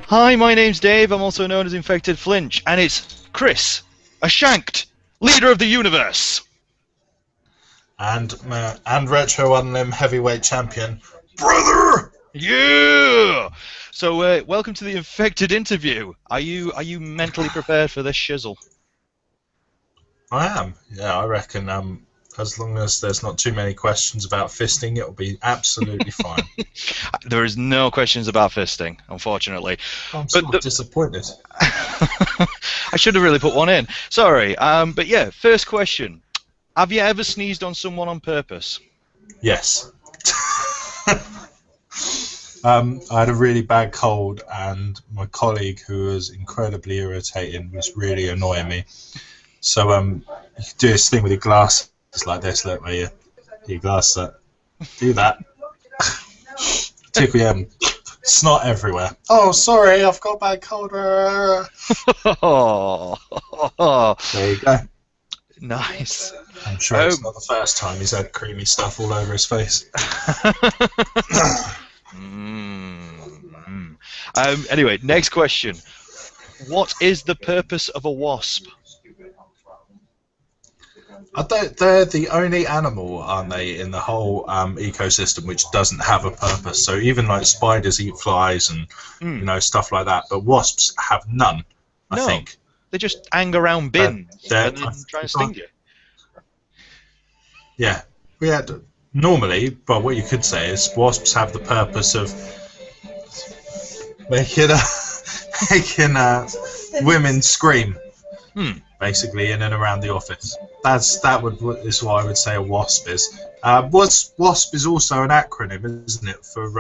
Hi, my name's Dave. I'm also known as Infectedflinch, and it's Chris, Ashankt, leader of the universe. And Retro Unlim heavyweight champion, brother. Yeah. So, welcome to the Infected Interview. Are you mentally prepared for this shizzle? I am. Yeah, I reckon. As long as there's not too many questions about fisting, it'll be absolutely fine. There is no questions about fisting, unfortunately. I'm sort of disappointed. I should have really put one in. Sorry. But yeah, first question. Have you ever sneezed on someone on purpose? Yes. I had a really bad cold, and my colleague, who was incredibly irritating, was really annoying me. So you could do this thing with your glasses like this, look, where your glass do that. Tickle your snot everywhere. Oh, sorry, I've got a bad cold. There you go. Nice. I'm sure it's not the first time he's had creamy stuff all over his face. Anyway, next question. What is the purpose of a wasp? They're the only animal, aren't they, in the whole ecosystem which doesn't have a purpose. So even like spiders eat flies and you know, stuff like that, but wasps have none. I think they just hang around bins and then try and sting you. Yeah, normally, but what you could say is wasps have the purpose of making women scream. Basically, in and around the office. Is what I would say a wasp is. WASP is also an acronym, isn't it? For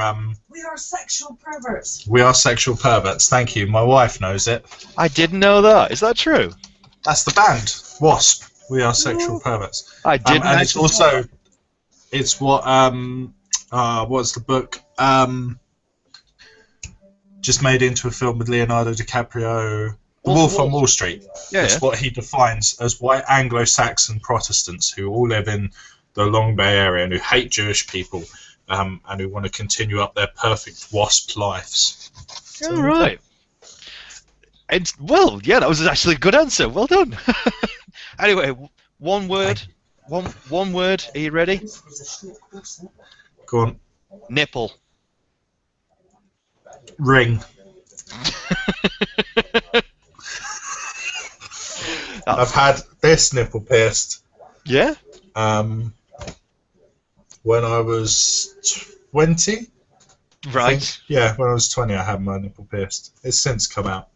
we are sexual perverts. We are sexual perverts. Thank you. My wife knows it. I didn't know that. Is that true? That's the band. WASP. We are sexual perverts. I didn't. And it's also, it's what what's the book? Just made into a film with Leonardo DiCaprio. The Wolf on Wall Street. That's what he defines as white Anglo-Saxon Protestants who all live in the Long Bay area and who hate Jewish people and who want to continue up their perfect wasp lives. So, all right. And, well, yeah, that was actually a good answer. Well done. Anyway, one word. One word. Are you ready? Go on. Nipple. Ring. I've had this nipple pierced. Yeah? When I was 20. Right. Yeah, when I was 20 I had my nipple pierced. It's since come out.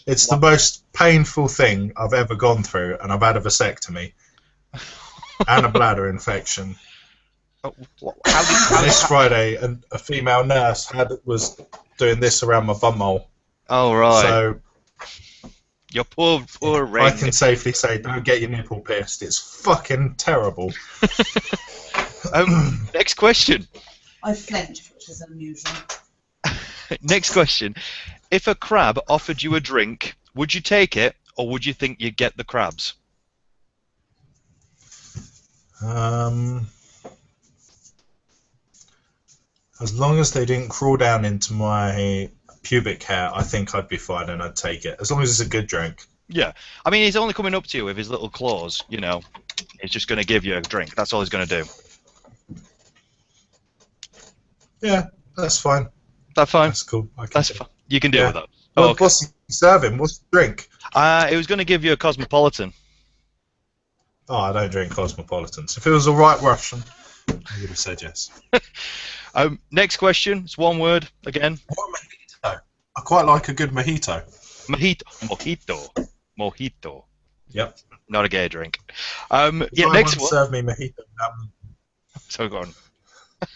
It's the most painful thing I've ever gone through, and I've had a vasectomy. And a bladder infection. This Friday, a female nurse was doing this around my bumhole. Oh, right. So... Your poor ring. I can safely say, don't get your nipple pierced. It's fucking terrible. Next question. I flinch, which is unusual. Next question. If a crab offered you a drink, would you take it, or would you think you'd get the crabs? As long as they didn't crawl down into my pubic hair, I think I'd be fine and I'd take it, as long as it's a good drink. Yeah, I mean, he's only coming up to you with his little claws, you know. He's just going to give you a drink. That's all he's going to do. Yeah, that's fine. That's fine? That's cool. That's fine. You can deal with that. Well, okay. What's he serving? What's the drink? It was going to give you a Cosmopolitan. Oh, I don't drink Cosmopolitans. If it was a right Russian, I would have said yes. Next question. It's one word again. I quite like a good mojito. Mojito. Yep. Not a gay drink. Yeah. Next one. Served me mojito. So go on.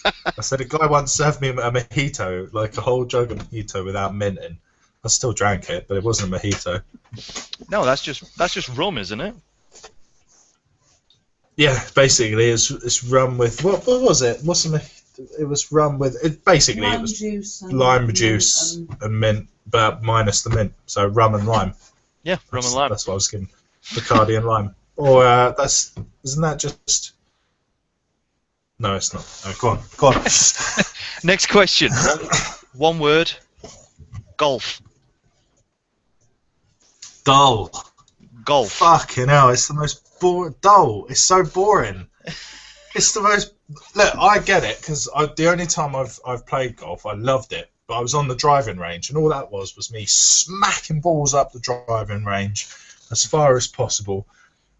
I said a guy once served me a mojito, like a whole jug of mojito without mint in. I still drank it, but it wasn't a mojito. No, that's just rum, isn't it? Yeah, basically it's rum with what was it? It was rum with it. Basically, it was lime juice and mint, but minus the mint. So rum and lime. Yeah, rum and lime. That's what I was given. Bacardi and lime. Or isn't that just? No, it's not. No, go on. Next question. One word. Golf. Dull. Golf. Fucking hell, it's the most dull. It's so boring. It's the most. Look, I get it because the only time I've played golf, I loved it. But I was on the driving range, and all that was me smacking balls up the driving range as far as possible.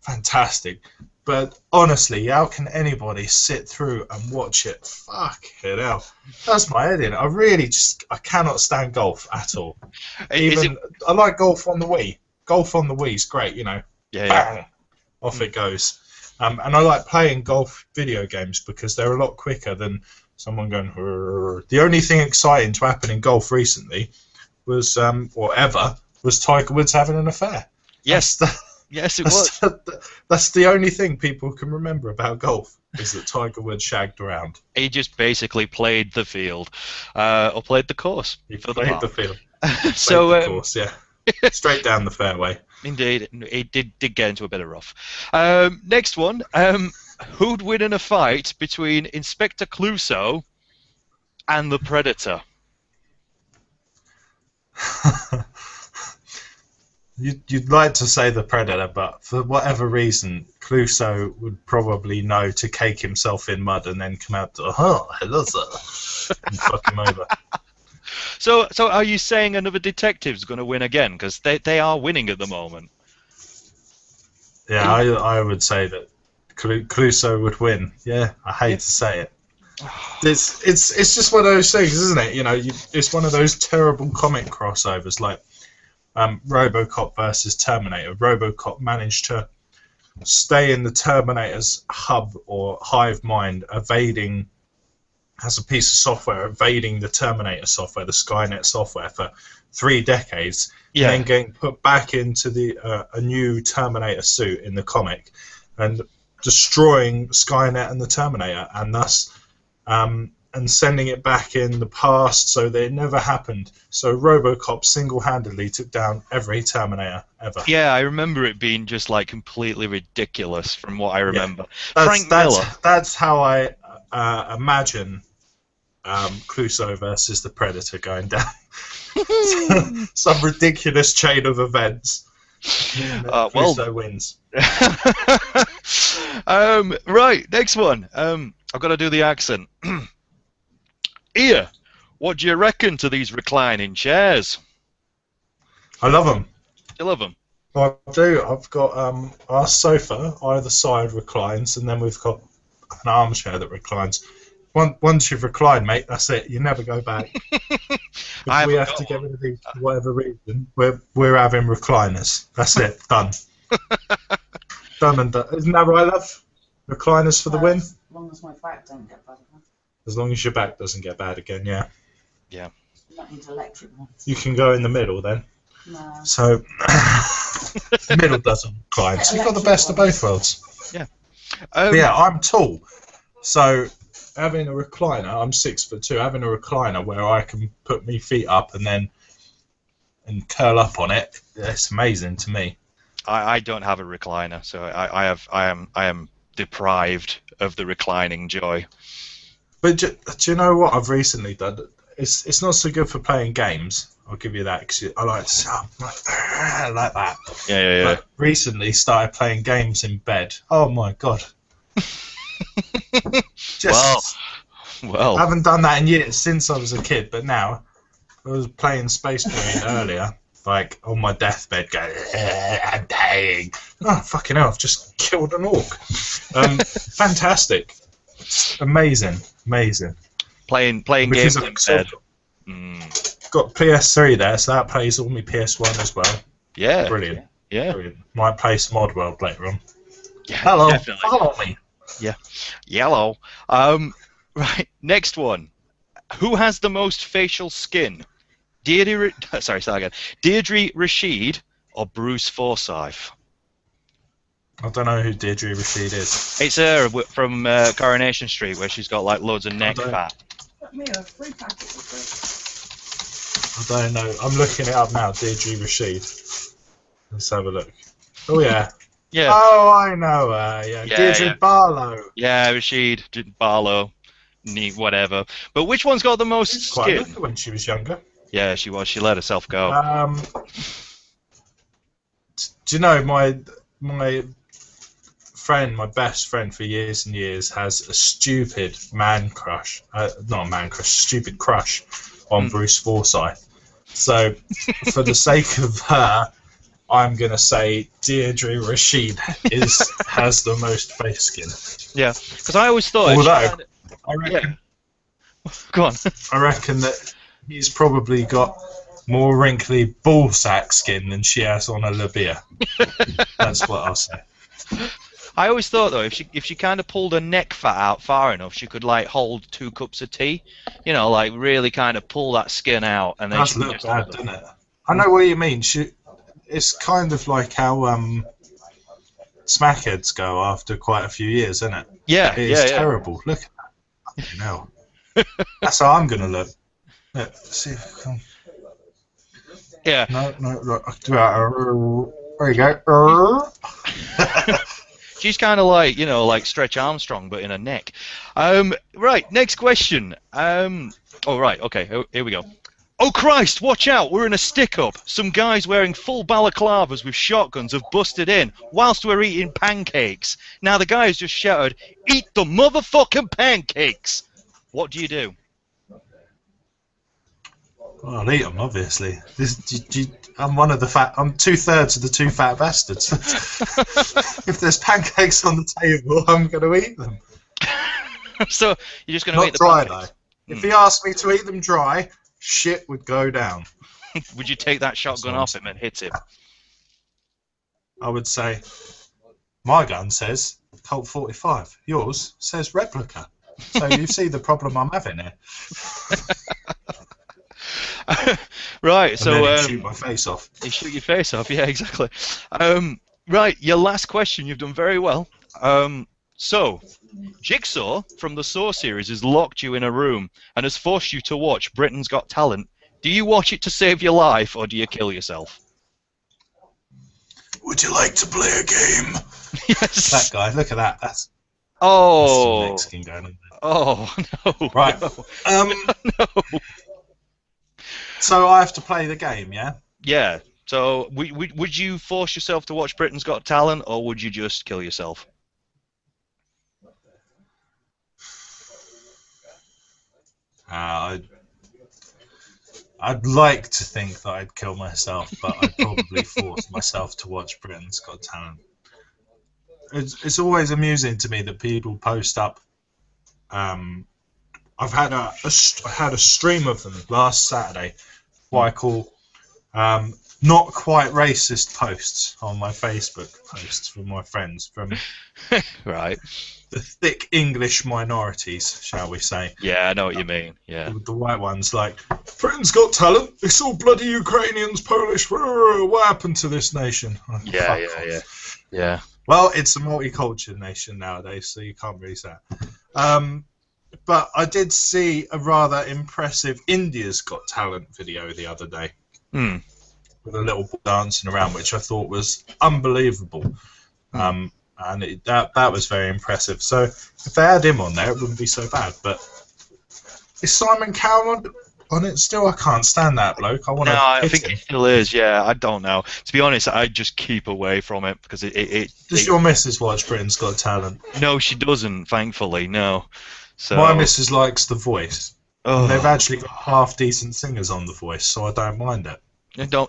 Fantastic. But honestly, how can anybody sit through and watch it? Fucking hell. That's my head in. I cannot stand golf at all. I like golf on the Wii. Golf on the Wii is great, you know. Yeah, bang, off it goes. And I like playing golf video games because they're a lot quicker than someone going. Rrr. The only thing exciting to happen in golf recently was, or ever, was Tiger Woods having an affair. Yes, yes, it was. That's the only thing people can remember about golf is that Tiger Woods shagged around. He just basically played the field, or played the course. He played the field. So, the course, yeah. Straight down the fairway. Indeed, it did get into a bit of rough. Next one. Who'd win in a fight between Inspector Clouseau and the Predator? You'd like to say the Predator, but for whatever reason, Clouseau would probably know to cake himself in mud and then come out to, hello, sir, and fuck him over. So are you saying another detective's going to win again? Because they are winning at the moment. Yeah, I would say that Clouseau would win. Yeah, I hate to say it. It's just one of those things, isn't it? You know, it's one of those terrible comic crossovers like RoboCop versus Terminator. RoboCop managed to stay in the Terminator's hub or hive mind, has a piece of software evading the Terminator software, the Skynet software, for 3 decades, and then getting put back into a new Terminator suit in the comic, and destroying Skynet and the Terminator, and thus and sending it back in the past so that it never happened. So RoboCop single-handedly took down every Terminator ever. Yeah, I remember it being just like completely ridiculous from what I remember. Yeah. Frank Miller. That's how I imagine Clouseau versus the Predator going down. Some ridiculous chain of events. Clouseau wins. Right, next one. I've got to do the accent. Ian, what do you reckon to these reclining chairs? I love them. You love them? I do. I've got our sofa either side reclines, and then we've got an armchair that reclines. Once you've reclined, mate, that's it. You never go back. If we have to get rid of these for whatever reason, we're having recliners. That's it. Done. Done and done. Isn't that right, love? Recliners for the win? As long as my back don't get bad enough. As long as your back doesn't get bad again, yeah. Yeah. You don't need electric ones. You can go in the middle then. No. So, the middle doesn't recline. So you've got the best of both worlds. Yeah. Yeah, I'm tall. So, having a recliner, I'm 6'2", having a recliner where I can put my feet up and curl up on it, it's amazing to me. I don't have a recliner, so I am deprived of the reclining joy. But do you know what I've recently done? It's not so good for playing games. I'll give you that because I like to sound like that. Yeah. But recently started playing games in bed. Oh my god. Well. I haven't done that in years since I was a kid, but now I was playing Space Marine earlier, like on my deathbed, going, I'm dying. Oh fucking hell! I've just killed an orc. Fantastic, amazing. Playing games in bed. Got PS3 there, so that plays all my PS1 as well. Yeah. Brilliant. Yeah. Brilliant. Might play some Oddworld later on. Yeah, Hello. definitely. Follow me. Yeah. Yellow. Right. Next one. Who has the most facial skin? Deirdre Rashid or Bruce Forsyth? I don't know who Deirdre Rashid is. It's her from Coronation Street, where she's got like loads of neck fat. Got me a free packet of this. I don't know. I'm looking it up now. Deirdre Rashid. Let's have a look. Oh yeah. Yeah. Oh, I know her. Yeah. Deirdre Barlow. Yeah, Rashid, Barlow, whatever. But which one's got the most Quite skin? look when she was younger. Yeah, she was. She let herself go. Do you know my friend, my best friend for years and years, has a stupid man crush, not a man crush, stupid crush on Bruce Forsyth. So, for the sake of her, I'm gonna say Deirdre Rashid has the most face skin. Yeah, because I always thought. Although, I reckon. Yeah. Go on. I reckon that he's probably got more wrinkly ballsack skin than she has on a labia. That's what I'll say. I always thought though, if she kind of pulled her neck fat out far enough, she could like hold 2 cups of tea. You know, like really kind of pull that skin out, and then That's she look bad, doesn't it? I know what you mean. It's kind of like how smackheads go after quite a few years, isn't it? Yeah, it's terrible. Look at that. You know. That's how I'm gonna look. Let's see if I can. Yeah. No, look. There you go. She's kind of like, you know, like Stretch Armstrong, but in her neck. Right, next question. Oh, right, okay, here we go. Oh, Christ, watch out, we're in a stick-up. Some guys wearing full balaclavas with shotguns have busted in whilst we're eating pancakes. Now, the guy has just shouted, eat the motherfucking pancakes. What do you do? Well, I'll eat them, obviously. I'm one of the fat. I'm 2/3 of the 2 fat bastards. If there's pancakes on the table, I'm going to eat them. So you're just going to eat the dry pancakes? Though. If he asked me to eat them dry, shit would go down. Would you take that shotgun off him and hit him? I would say, my gun says Colt 45. Yours says replica. So you see the problem I'm having here. Right, so and then he'd shoot my face off. You shoot your face off, yeah, exactly. Right, your last question, you've done very well. So, Jigsaw from the Saw series has locked you in a room and has forced you to watch Britain's Got Talent. Do you watch it to save your life, or do you kill yourself? Would you like to play a game? Yes. That guy, look at that. That's oh. Mexican going on there. Oh no. Right. No. No. So I have to play the game, yeah? Yeah. So would you force yourself to watch Britain's Got Talent, or would you just kill yourself? I'd like to think that I'd kill myself, but I'd probably force myself to watch Britain's Got Talent. It's always amusing to me that people post up. I've had a stream of them last Saturday. What I call not quite racist posts on my Facebook posts from my friends from right. the thick English minorities, shall we say? Yeah, I know what you mean. Yeah. The white ones, like, Britain's Got Talent. It's all bloody Ukrainians, Polish. What happened to this nation? Yeah. Well, it's a multicultural nation nowadays, so you can't really say that. But I did see a rather impressive India's Got Talent video the other day. With a little boy dancing around, which I thought was unbelievable. And that was very impressive. So if they had him on there, it wouldn't be so bad. But is Simon Cowell on it still? I can't stand that bloke. I think he still is. Yeah, I don't know. To be honest, I just keep away from it because Does your missus watch Britain's Got Talent? No, she doesn't. Thankfully, no. So my missus likes The Voice. Oh. They've actually got half decent singers on The Voice, so I don't mind it.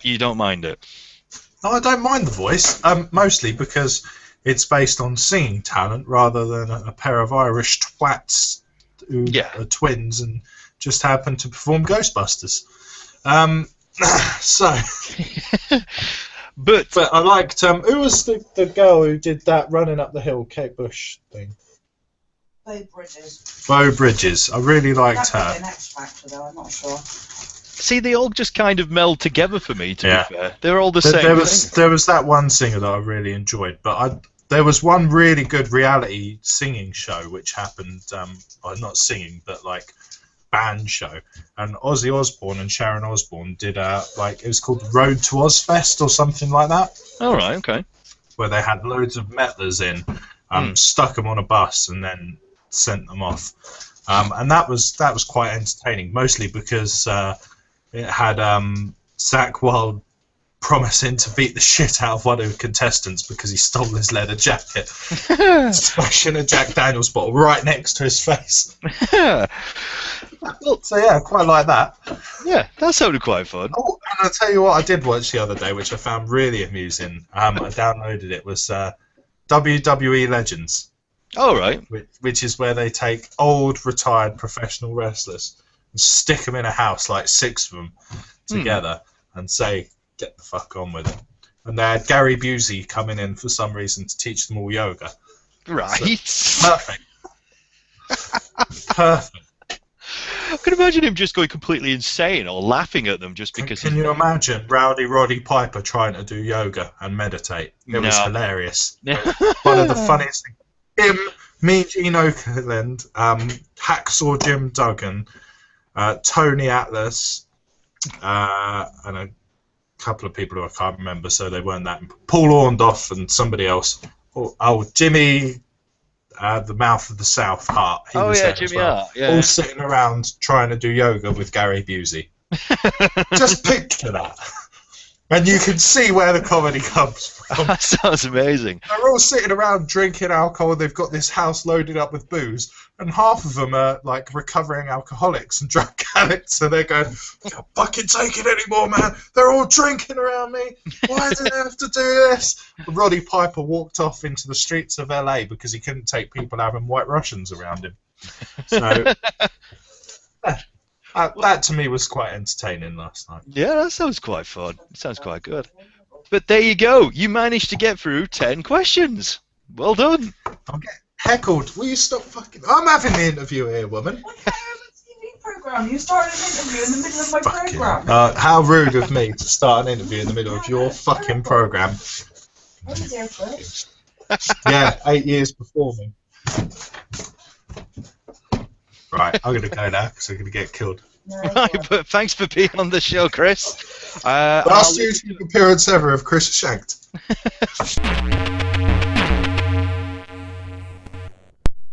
You don't mind it? No, I don't mind The Voice. Mostly because it's based on singing talent rather than a pair of Irish twats who are twins and just happen to perform Ghostbusters. But I liked who was the girl who did that running up the hill, Kate Bush thing? Bo Bridges. I really liked her. An X Factor, though, I'm not sure. See, they all just kind of meld together for me, to be fair. They're all the same There was that one singer that I really enjoyed, but there was one really good reality singing show which happened, not singing, but like band show. And Ozzy Osbourne and Sharon Osbourne did it was called Road to Ozfest or something like that. All right, okay. Where they had loads of metalers in, stuck them on a bus and then sent them off. And that was quite entertaining, mostly because it had Zach Wilde promising to beat the shit out of one of the contestants because he stole his leather jacket, smashing a Jack Daniels bottle right next to his face. So yeah, quite like that. Yeah, that sounded quite fun. Oh, and I'll tell you what I did watch the other day, which I found really amusing. I downloaded it. Was WWE Legends. All right. Which is where they take old retired professional wrestlers and stick them in a house, like 6 of them together, and say, get the fuck on with it. And they had Gary Busey coming in for some reason to teach them all yoga. Right. So, perfect. Perfect. I can imagine him just going completely insane or laughing at them just because. Can you imagine Rowdy Roddy Piper trying to do yoga and meditate? It was hilarious. One of the funniest things. Him, me, Gene Okerlund, Hacksaw Jim Duggan, Tony Atlas, and a couple of people who I can't remember, so they weren't that. Paul Orndorff and somebody else. Oh, Jimmy, the Mouth of the South Hart. He was there Jimmy as well. Hart. Yeah. All sitting around trying to do yoga with Gary Busey. Just picture that. And you can see where the comedy comes from. That sounds amazing. They're all sitting around drinking alcohol. They've got this house loaded up with booze, and half of them are like recovering alcoholics and drug addicts. So they're going, I can't fucking take it anymore, man. They're all drinking around me. Why do they have to do this? And Roddy Piper walked off into the streets of LA because he couldn't take people having White Russians around him. So that to me was quite entertaining last night. Yeah, that sounds quite fun. It sounds quite good. But there you go. You managed to get through 10 questions. Well done. I'm getting heckled. Will you stop fucking... I'm having the interview here, woman. Why can't I have a TV programme? You started an interview in the middle of my programme. How rude of me to start an interview in the middle of your fucking programme. I was there first. Yeah, 8 years before me. Right, I'm going to go now because I'm going to get killed. No, Right, but thanks for being on the show, Chris. Last YouTube appearance ever of Chris Ashankt.